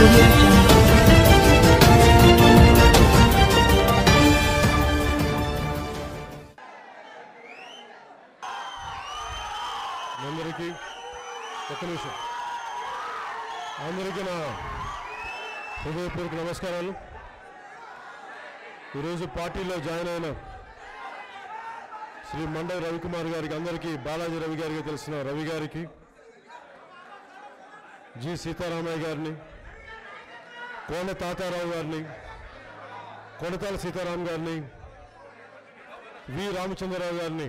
audio jungle. అందరికీ నా హృదయపూర్వక నమస్కారాలు. ఈరోజు పార్టీలో జాయిన్ అయిన శ్రీ మండలి రవికుమార్ గారికి, అందరికీ బాలాజీ రవి గారికి తెలిసిన రవి గారికి, జి సీతారామయ్య గారిని, కోన తాతారావు గారిని, కొనతాల సీతారాం గారిని, వి రామచంద్రరావు గారిని,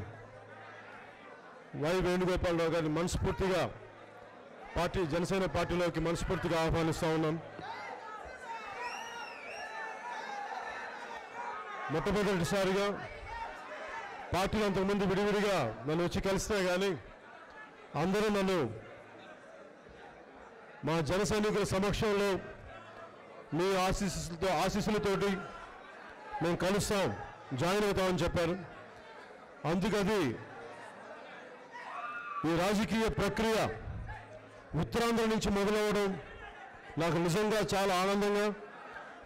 వై వేణుగోపాలరావు గారిని మనస్ఫూర్తిగా జనసేన పార్టీలోకి మనస్ఫూర్తిగా ఆహ్వానిస్తూ ఉన్నాం. మొట్టమొదటిసారిగా పార్టీలు అంతకుముందు విడివిడిగా నన్ను వచ్చి కలిస్తే కానీ అందరూ నన్ను మా జన సైనికుల సమక్షంలో మీ ఆశీస్సులతోటి మేము కలుస్తాం, జాయిన్ అవుతామని చెప్పారు. అందుకది ఈ రాజకీయ ప్రక్రియ ఉత్తరాంధ్ర నుంచి మొదలవడం నాకు నిజంగా చాలా ఆనందంగా,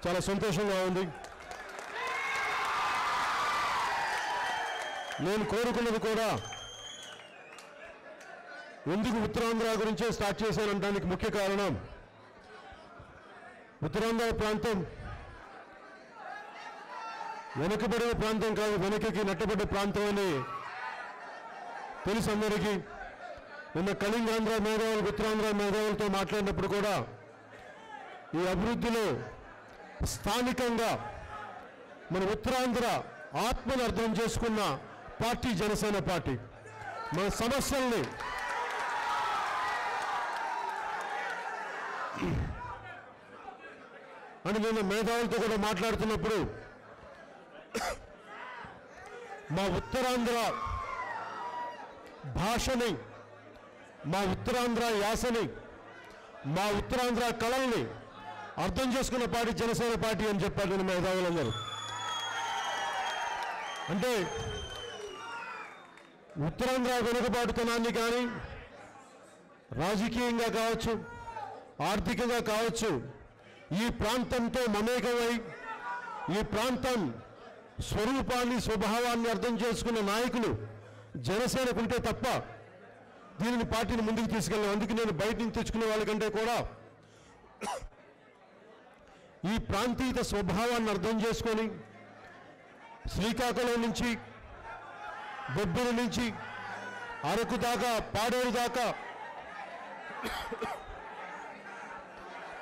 చాలా సంతోషంగా ఉంది. నేను కోరుకున్నది కూడా ఎందుకు ఉత్తరాంధ్ర గురించే స్టార్ట్ చేశానంటానికి ముఖ్య కారణం, ఉత్తరాంధ్ర ప్రాంతం వెనకబడిన ప్రాంతం కాదు, వెనకకి నెట్టబడ్డ ప్రాంతం అని తెలుసు అందరికీ. నిన్న కళింగాంధ్ర మేధావులు, ఉత్తరాంధ్ర మేధావులతో మాట్లాడినప్పుడు కూడా ఈ అభివృద్ధిలో స్థానికంగా మన ఉత్తరాంధ్ర ఆత్మను అర్థం చేసుకున్న పార్టీ జనసేన పార్టీ. మన సమస్యల్ని అని నేను మేధావులతో కూడా మాట్లాడుతున్నప్పుడు మా ఉత్తరాంధ్ర భాషని, మా ఉత్తరాంధ్ర యాసని, మా ఉత్తరాంధ్ర కళల్ని అర్థం చేసుకున్న పార్టీ జనసేన పార్టీ అని చెప్పారు నేను మేధావులందరూ. అంటే ఉత్తరాంధ్ర వెనుకబాటుతనాన్ని కానీ రాజకీయంగా కావచ్చు, ఆర్థికంగా కావచ్చు, ఈ ప్రాంతంతో మమేకమై ఈ ప్రాంతం స్వరూపాన్ని, స్వభావాన్ని అర్థం చేసుకున్న నాయకులు జనసేనకుంటే తప్ప దీనిని పార్టీని ముందుకు తీసుకెళ్ళాం. అందుకే నేను బయట నుంచి తెచ్చుకునే వాళ్ళకంటే కూడా ఈ ప్రాంతీయత స్వభావాన్ని అర్థం చేసుకొని శ్రీకాకుళం నుంచి, బొబ్బిలి నుంచి, అరకు దాకా, పాడేరు దాకా,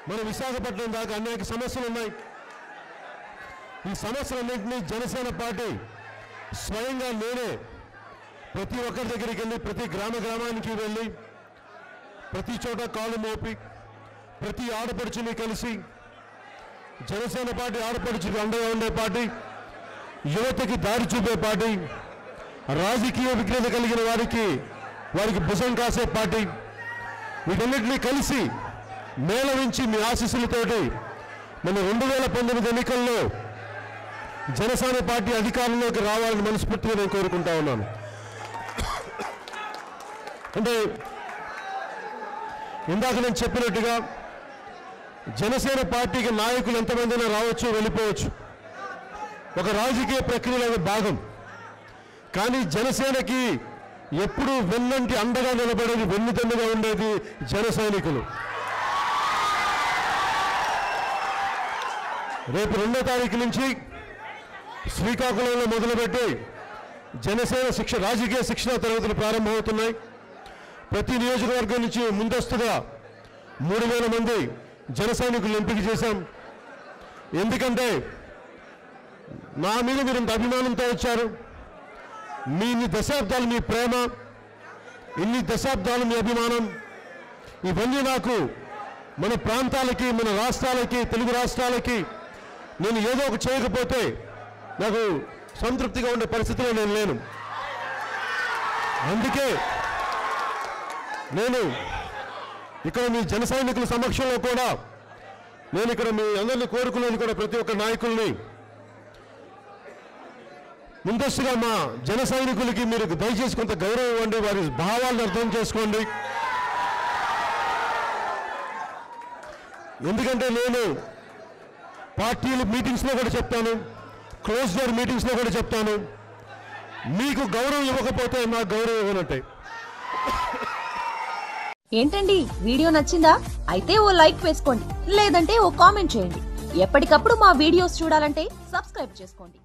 మన విశాఖపట్నం దాకా అనేక సమస్యలు ఉన్నాయి. ఈ సమస్యలన్నింటినీ జనసేన పార్టీ స్వయంగా నేనే ప్రతి ఒక్కరి దగ్గరికి వెళ్ళి, ప్రతి గ్రామానికి వెళ్ళి, ప్రతి చోట కాలు మోపి, ప్రతి ఆడపడుచుని కలిసి, జనసేన పార్టీ ఆడపడుచుకి అండగా ఉండే పార్టీ, యువతకి దారి చూపే పార్టీ, రాజకీయ విజ్ఞత కలిగిన వారికి భుజం కాసే పార్టీ, వీటన్నిటినీ కలిసి మేళవించి మీ ఆశీస్సులతోటి మన 2019 ఎన్నికల్లో జనసేన పార్టీ అధికారంలోకి రావాలని మనస్ఫూర్తిగా నేను కోరుకుంటా ఉన్నాను. అంటే ఇందాక నేను చెప్పినట్టుగా జనసేన పార్టీకి నాయకులు ఎంతమందినా రావచ్చు, వెళ్ళిపోవచ్చు, ఒక రాజకీయ ప్రక్రియలో భాగం. కానీ జనసేనకి ఎప్పుడు వెన్నంటి అండగా నిలబడేది, వెన్నుదన్నుగా ఉండేది జన సైనికులు. రేపు 2వ తారీఖు నుంచి శ్రీకాకుళంలో మొదలుపెట్టి జనసేన రాజకీయ శిక్షణ తరగతులు ప్రారంభమవుతున్నాయి. ప్రతి నియోజకవర్గం నుంచి ముందస్తుగా 3000 మంది జన సైనికులు ఎంపిక చేశాం. ఎందుకంటే నా మీద మీరు ఇంత అభిమానంతో వచ్చారు, ఇన్ని దశాబ్దాలు మీ ప్రేమ, ఇన్ని దశాబ్దాలు మీ అభిమానం, ఇవన్నీ నాకు మన ప్రాంతాలకి, మన రాష్ట్రాలకి, తెలుగు రాష్ట్రాలకి నేను ఏదో ఒక చేయకపోతే నాకు సంతృప్తిగా ఉండే పరిస్థితిలో నేను లేను. అందుకే నేను ఇక్కడ మీ జన సైనికుల సమక్షంలో కూడా నేను ఇక్కడ మీ అందరినీ కోరుకునేది కూడా ప్రతి ఒక్క నాయకుల్ని ముందస్తుగా మా జన సైనికులకి మీరు దయచేసి కొంత గౌరవం ఇవ్వండి, వారి భావాలను అర్థం చేసుకోండి. ఎందుకంటే నేను పార్టీల మీటింగ్స్లో కూడా చెప్తాను, క్లోజ్ డోర్ మీటింగ్స్లో కూడా చెప్తాను, మీకు గౌరవం ఇవ్వకపోతే నాకు గౌరవం ఇవ్వనట్టే. ఏంటండి వీడియో నచ్చిందా? అయితే ఓ లైక్ వేసుకోండి, లేదంటే ఓ కామెంట్ చేయండి. ఎప్పటికప్పుడు మా వీడియోస్ చూడాలంటే సబ్స్క్రైబ్ చేసుకోండి.